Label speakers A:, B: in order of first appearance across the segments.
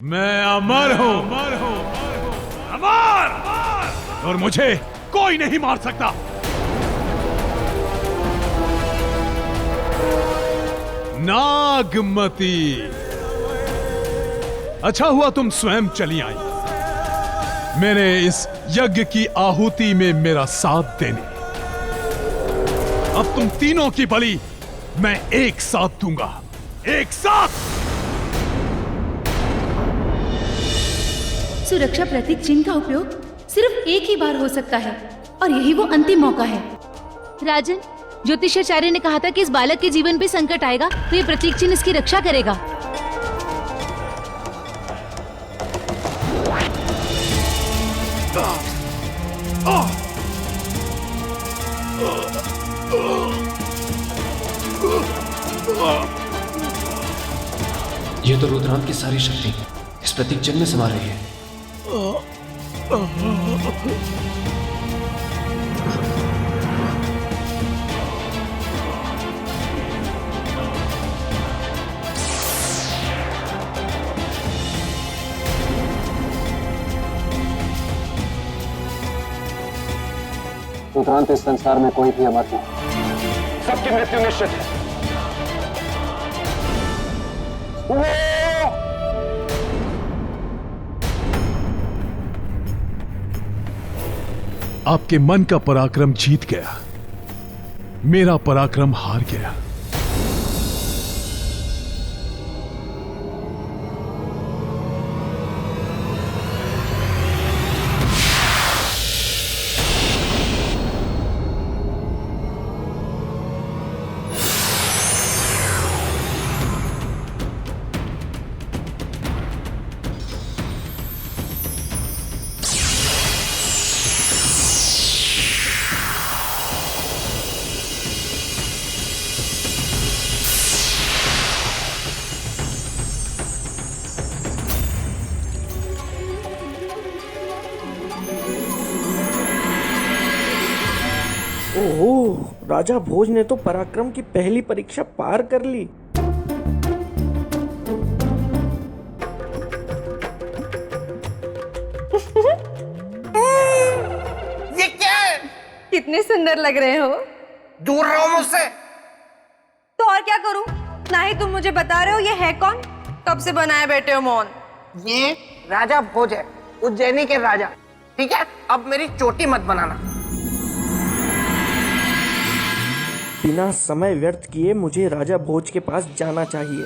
A: मैं अमर हूं, अमर, और मुझे कोई नहीं मार सकता। नागमती, अच्छा हुआ तुम स्वयं चली आई मेरे इस यज्ञ की आहुति में मेरा साथ देने। अब तुम तीनों की बलि मैं एक साथ दूंगा, एक साथ।
B: सुरक्षा प्रतीक चिन्ह का उपयोग सिर्फ एक ही बार हो सकता है और यही वो अंतिम मौका है। राजन, ज्योतिषाचार्य ने कहा था कि इस बालक के जीवन पे संकट आएगा तो ये प्रतीक चिन्ह इसकी रक्षा करेगा।
C: ये तो रुद्रांत की सारी शक्ति इस प्रतीक चिन्ह में समा रही है।
D: रुद्रांत इस संसार में कोई भी अमर नहीं, सबकी मृत्यु निश्चित है।
A: आपके मन का पराक्रम जीत गया, मेरा पराक्रम हार गया।
E: ओह, राजा भोज ने तो पराक्रम की पहली परीक्षा पार कर ली।
F: ये क्या है?
G: कितने सुंदर लग रहे हो।
F: दूर रहो मुझसे।
G: तो और क्या करूं? ना ही तुम मुझे बता रहे हो ये है कौन, कब से बनाए बैठे हो मौन।
F: ये राजा भोज है, उज्जैनी के राजा। ठीक है, अब मेरी चोटी मत बनाना।
E: बिना समय व्यर्थ किए मुझे राजा भोज के पास जाना चाहिए।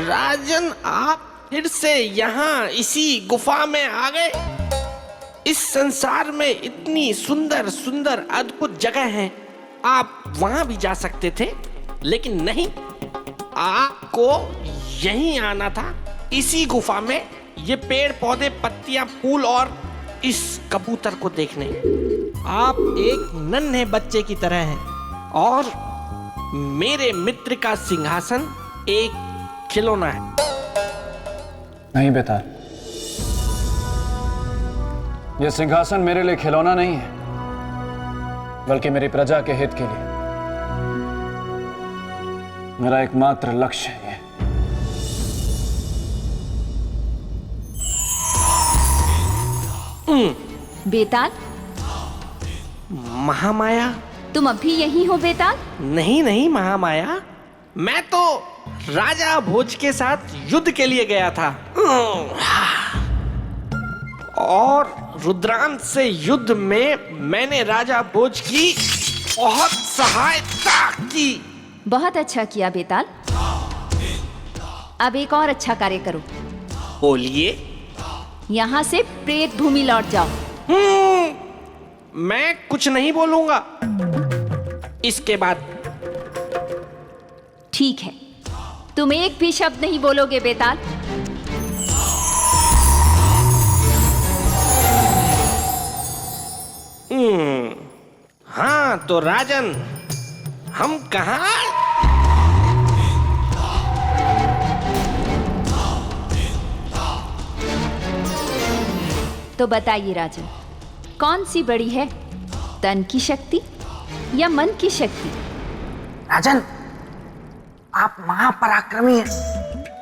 F: राजन, आप फिर से यहाँ इसी गुफा में आ गए। इस संसार में इतनी सुंदर सुंदर अद्भुत जगह हैं, आप वहां भी जा सकते थे, लेकिन नहीं, आपको यहीं आना था, इसी गुफा में, ये पेड़ पौधे पत्तियां फूल और इस कबूतर को देखने। आप एक नन्हे बच्चे की तरह हैं और मेरे मित्र का सिंहासन एक खिलौना है।
C: नहीं बेताल, यह सिंहासन मेरे लिए खिलौना नहीं है, बल्कि मेरी प्रजा के हित के लिए मेरा एकमात्र लक्ष्य है।
B: बेताल,
F: महामाया,
B: तुम अभी यहीं हो बेताल?
F: नहीं नहीं महामाया, मैं तो राजा भोज के साथ युद्ध के लिए गया था और रुद्रांत से युद्ध में मैंने राजा भोज की बहुत सहायता की।
B: बहुत अच्छा किया बेताल। अब एक और अच्छा कार्य करो,
F: बोलिए।
B: यहाँ से प्रेत भूमि लौट जाओ।
F: मैं कुछ नहीं बोलूंगा इसके बाद।
B: ठीक है, तुम एक भी शब्द नहीं बोलोगे बेताल।
F: हाँ तो राजन, हम कहाँ?
H: तो बताइए राजन, कौन सी बड़ी है, तन की शक्ति या मन की शक्ति?
F: राजन, आप महापराक्रमी हैं,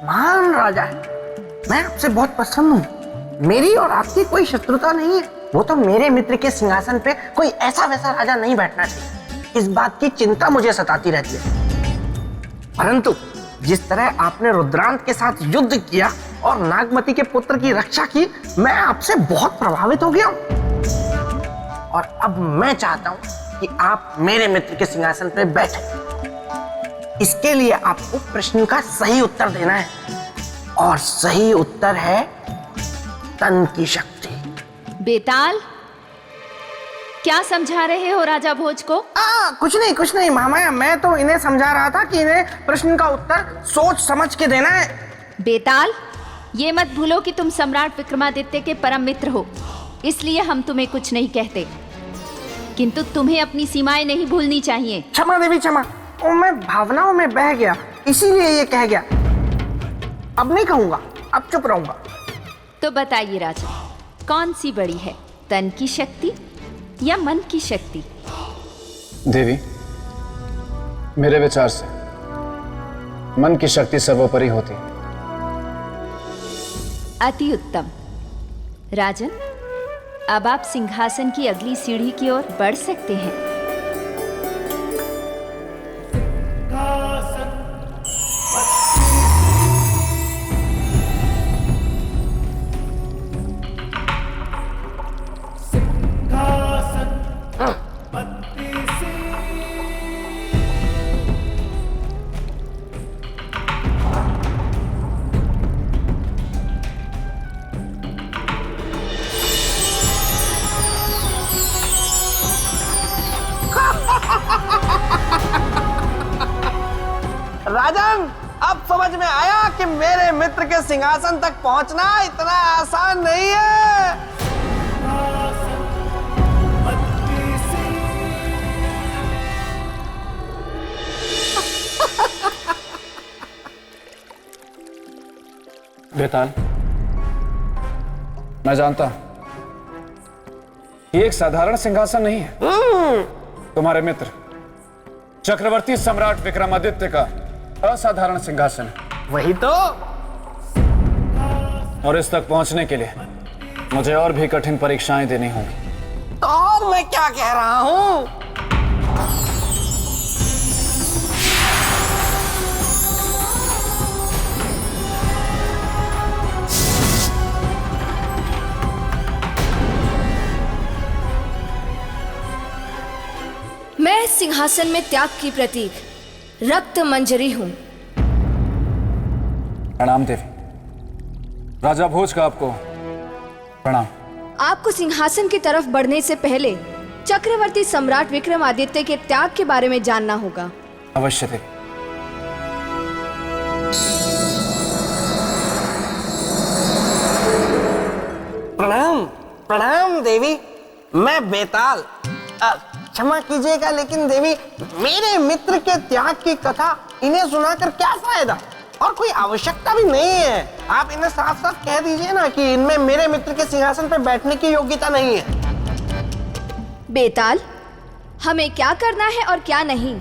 F: महान राजा हैं। मैं आपसे बहुत प्रसन्न हूँ। मेरी और आपकी कोई शत्रुता नहीं है। वो तो मेरे मित्र के सिंहासन पे कोई ऐसा वैसा राजा नहीं बैठना चाहिए, इस बात की चिंता मुझे सताती रहती है। परंतु जिस तरह आपने रुद्रांत के साथ युद्ध किया और नागमती के पुत्र की रक्षा की, मैं आपसे बहुत प्रभावित हो गया हूं। और अब मैं चाहता हूं कि आप मेरे मित्र के सिंहासन पर बैठें। इसके लिए आपको प्रश्न का सही उत्तर देना है, और सही उत्तर है तन की शक्ति।
H: बेताल, क्या समझा रहे हो राजा भोज को?
F: कुछ नहीं मामा, मैं तो इन्हें समझा रहा था कि इन्हें प्रश्न का उत्तर सोच समझ के देना है।
H: बेताल, ये मत भूलो कि तुम सम्राट विक्रमादित्य के परम मित्र हो, इसलिए हम तुम्हें कुछ नहीं कहते, किंतु तुम्हें अपनी सीमाएं नहीं भूलनी चाहिए।
F: क्षमा देवी क्षमा, मैं भावनाओं में बह गया, इसीलिए ये कह गया। अब नहीं कहूंगा, अब चुप रहूंगा।
H: तो बताइए राजा, कौन सी बड़ी है, तन की शक्ति या मन की शक्ति?
C: देवी, मेरे विचार से मन की शक्ति सर्वोपरि होती है।
H: अति उत्तम। राजन, अब आप सिंहासन की अगली सीढ़ी की ओर बढ़ सकते हैं।
F: राजन, अब समझ में आया कि मेरे मित्र के सिंहासन तक पहुंचना इतना आसान नहीं है।
C: बेताल, मैं जानता हूं ये एक साधारण सिंहासन नहीं है। तुम्हारे मित्र चक्रवर्ती सम्राट विक्रमादित्य का असाधारण सिंहासन है।
F: वही तो।
C: और इस तक पहुंचने के लिए मुझे और भी कठिन परीक्षाएं देनी होंगी।
F: तो और मैं क्या कह रहा हूं?
I: मैं सिंहासन में त्याग की प्रतीक रक्त मंजरी हूं।
C: प्रणाम देवी। राजा भोज का आपको प्रणाम।
I: आपको सिंहासन की तरफ बढ़ने से पहले चक्रवर्ती सम्राट विक्रमादित्य के त्याग के बारे में जानना होगा।
C: अवश्य देवी।
F: प्रणाम प्रणाम देवी, मैं बेताल। क्षमा कीजिएगा, लेकिन देवी, मेरे मित्र के त्याग की कथा इन्हें सुनाकर क्या फायदा, और कोई आवश्यकता भी नहीं है। आप इन्हें साफ साफ कह दीजिए ना कि इनमें मेरे मित्र के सिंहासन पर बैठने की योग्यता नहीं है।
I: बेताल, हमें क्या करना है और क्या नहीं,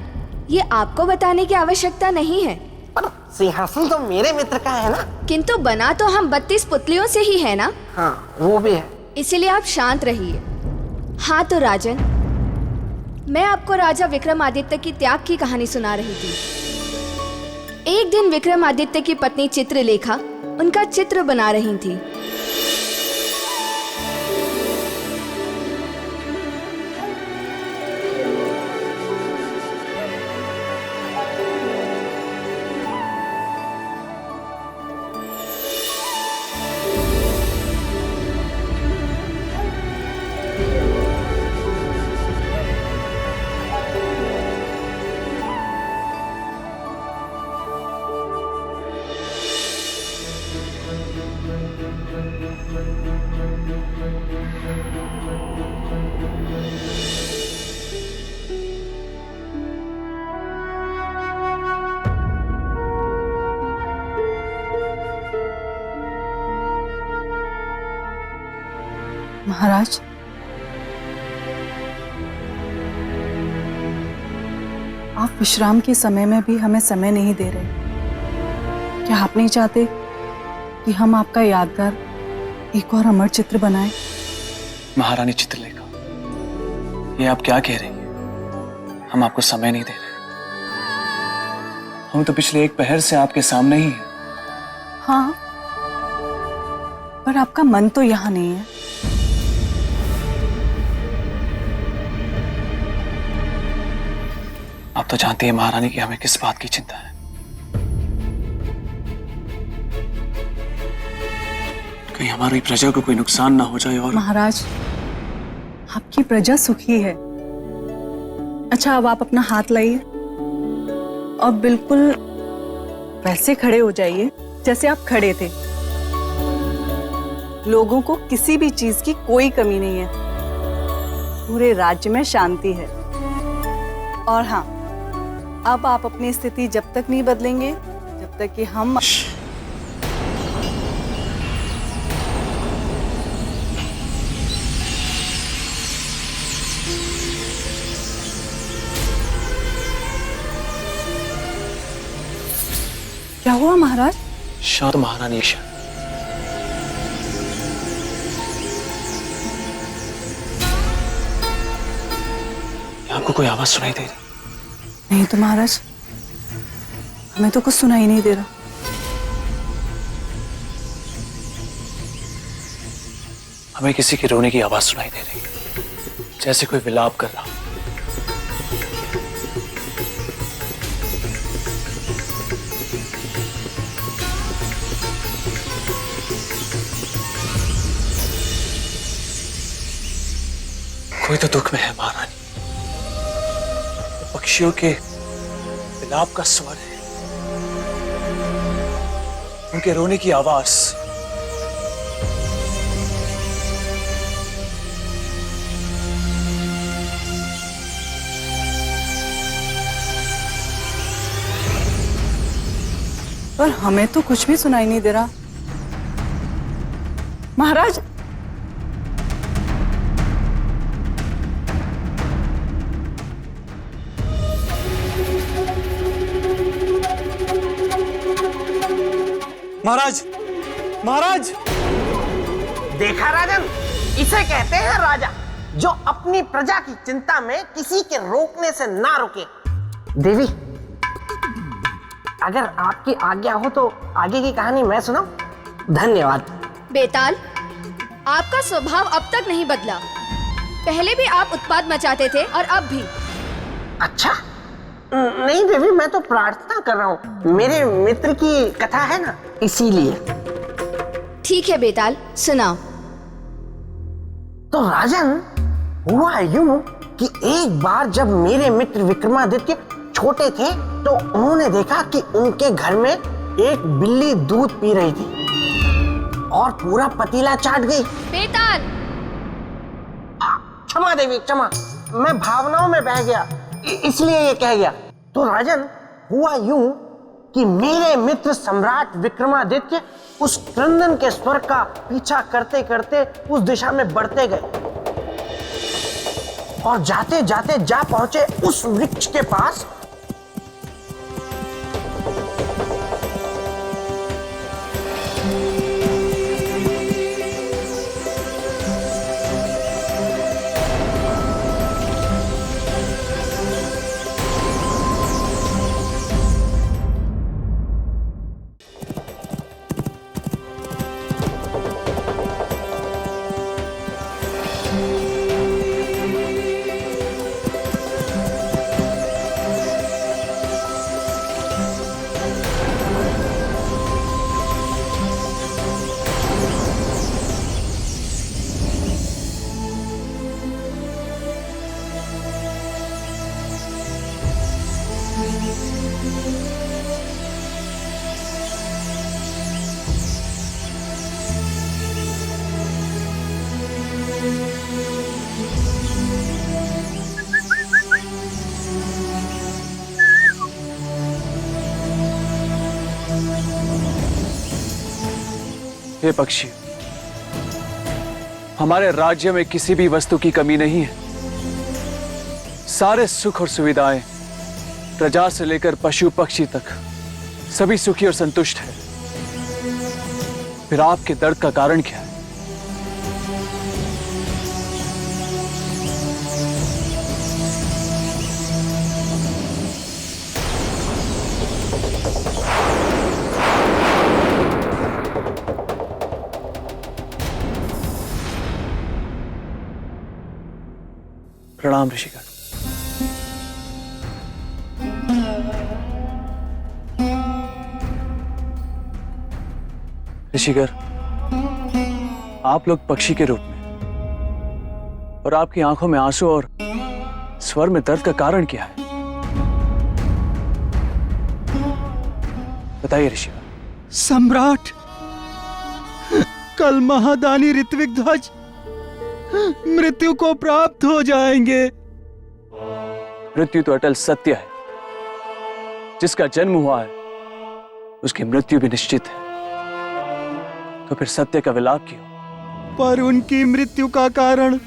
I: ये आपको बताने की आवश्यकता नहीं है।
F: पर सिंहासन तो मेरे मित्र का है ना।
I: किंतु बना तो हम 32 पुतलियों से ही है ना।
F: हाँ, वो भी है।
I: इसलिए आप शांत रहिए। हाँ तो राजन, मैं आपको राजा विक्रमादित्य की त्याग की कहानी सुना रही थी। एक दिन विक्रमादित्य की पत्नी चित्रलेखा उनका चित्र बना रही थी।
G: महाराज, आप विश्राम के समय में भी हमें समय नहीं दे रहे। क्या आप नहीं चाहते कि हम आपका यादगार एक और अमर चित्र बनाएं?
C: महारानी चित्रलेखा, ये आप क्या कह रही हैं? हम आपको समय नहीं दे रहे। हम तो पिछले एक पहर से आपके सामने ही हैं।
G: हाँ, पर आपका मन तो यहाँ नहीं है।
C: आप तो जानती हैं महारानी कि हमें किस बात की चिंता है। कहीं हमारी प्रजा को कोई नुकसान ना हो जाए। और
G: महाराज, आपकी प्रजा सुखी है। अच्छा, अब आप अपना हाथ लाइए और बिल्कुल वैसे खड़े हो जाइए जैसे आप खड़े थे। लोगों को किसी भी चीज की कोई कमी नहीं है। पूरे राज्य में शांति है। और हाँ, अब आप अपनी स्थिति जब तक नहीं बदलेंगे जब तक कि हम क्या हुआ महाराज?
C: शांत महारानी, शांत। आपको कोई आवाज सुनाई दे रही?
G: नहीं तो महाराज, हमें तो कुछ सुनाई नहीं दे रहा।
C: हमें किसी के रोने की आवाज सुनाई दे रही, जैसे कोई विलाप कर रहा। कोई तो दुख में है महारानी। पक्षियों के विलाप का स्वर है, उनके रोने की आवाज।
G: पर हमें तो कुछ भी सुनाई नहीं दे रहा महाराज।
E: महाराज, महाराज!
F: देखा राजन, इसे कहते हैं राजा, जो अपनी प्रजा की चिंता में किसी के रोकने से ना रुके। देवी, अगर आपकी आज्ञा हो तो आगे की कहानी मैं सुनाऊं? धन्यवाद।
I: बेताल, आपका स्वभाव अब तक नहीं बदला। पहले भी आप उत्पात मचाते थे और अब भी।
F: अच्छा, नहीं देवी, मैं तो प्रार्थना कर रहा हूँ। मेरे मित्र की कथा है ना, इसीलिए।
I: ठीक है बेताल, सुनाओ।
F: तो राजन, हुआ यूं कि एक बार जब मेरे मित्र विक्रमादित्य छोटे थे तो उन्होंने देखा कि उनके घर में एक बिल्ली दूध पी रही थी और पूरा पतीला चाट गई।
I: बेताल!
F: क्षमा देवी, क्षमा, मैं भावनाओं में बह गया, इसलिए ये कह गया। तो राजन, हुआ यूं कि मेरे मित्र सम्राट विक्रमादित्य उस क्रंदन के स्वर का पीछा करते करते उस दिशा में बढ़ते गए और जाते जाते जा पहुंचे उस वृक्ष के पास।
C: हे पक्षी, हमारे राज्य में किसी भी वस्तु की कमी नहीं है। सारे सुख और सुविधाएं, प्रजा से लेकर पशु पक्षी तक सभी सुखी और संतुष्ट है। फिर आपके दर्द का कारण क्या है? प्रणाम ऋषिगण। ऋषिगण, आप लोग पक्षी के रूप में और आपकी आंखों में आंसू और स्वर में दर्द का कारण क्या है? बताइए ऋषिगण।
J: सम्राट, कल महादानी ऋत्विक ध्वज मृत्यु को प्राप्त हो जाएंगे।
C: मृत्यु तो अटल सत्य है। जिसका जन्म हुआ है उसकी मृत्यु भी निश्चित है। तो फिर सत्य का विलाप क्यों?
J: पर उनकी मृत्यु का कारण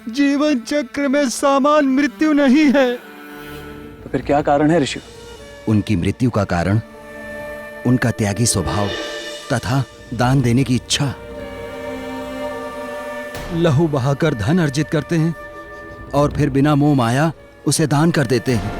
J: जीवन चक्र में समान मृत्यु नहीं है।
C: तो फिर क्या कारण है ऋषि?
K: उनकी मृत्यु का कारण उनका त्यागी स्वभाव तथा दान देने की इच्छा।
J: लहू बहाकर धन अर्जित करते हैं
K: और फिर बिना मोह माया उसे दान कर देते हैं।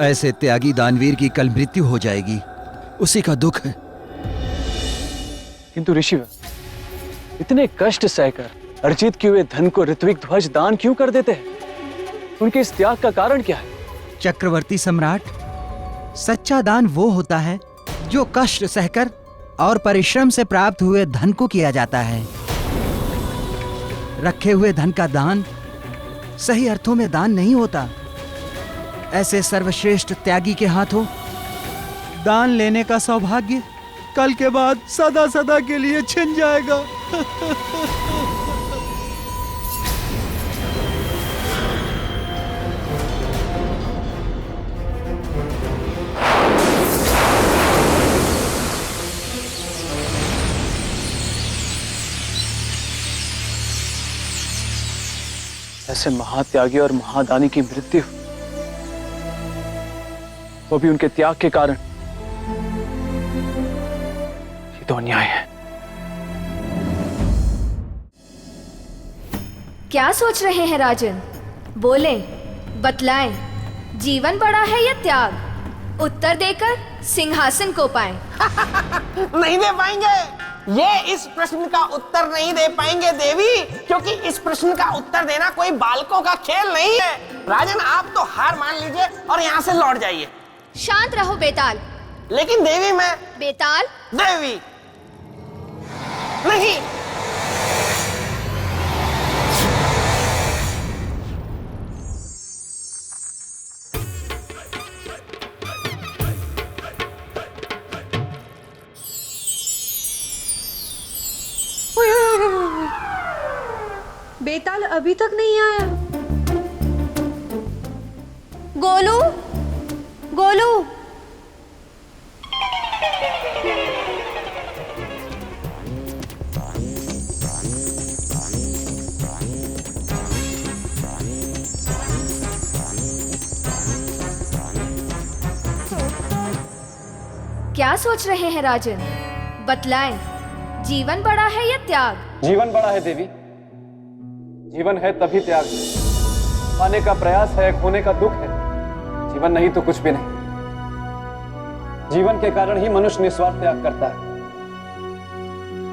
K: ऐसे त्यागी दानवीर की कल मृत्यु हो जाएगी, उसी का दुख है।
C: किंतु ऋषि, इतने कष्ट सहकर अर्जित किए हुए धन को ऋत्विक ध्वज दान क्यों कर देते हैं? उनके इस त्याग का कारण क्या है?
J: चक्रवर्ती सम्राट, सच्चा दान वो होता है जो कष्ट सहकर और परिश्रम से प्राप्त हुए धन को किया जाता है। रखे हुए धन का दान सही अर्थों में दान नहीं होता। ऐसे सर्वश्रेष्ठ त्यागी के हाथों दान लेने का सौभाग्य कल के बाद सदा सदा के लिए छिन जाएगा।
C: ऐसे महात्यागी और महादानी की मृत्यु, वो भी उनके त्याग के कारण, ये तो अन्याय है।
I: क्या सोच रहे हैं राजन? बोलें, बतलाएं, जीवन बड़ा है या त्याग? उत्तर देकर सिंहासन को पाएं।
F: नहीं दे पाएंगे। ये इस प्रश्न का उत्तर नहीं दे पाएंगे देवी, क्योंकि इस प्रश्न का उत्तर देना कोई बालकों का खेल नहीं है। राजन, आप तो हार मान लीजिए और यहाँ से लौट जाइए।
I: शांत रहो बेताल।
F: लेकिन देवी, मैं
I: बेताल
F: देवी नहीं।
B: बेताल अभी तक नहीं आया।
I: गोलू, गोलू, क्या सोच रहे हैं राजन? बतलाएं, जीवन बड़ा है या त्याग?
C: जीवन बड़ा है देवी। जीवन है तभी त्याग। पाने का प्रयास है, खोने का दुख है। जीवन नहीं तो कुछ भी नहीं। जीवन के कारण ही मनुष्य निस्वार्थ त्याग करता है,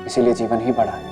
C: इसीलिए जीवन ही बड़ा है।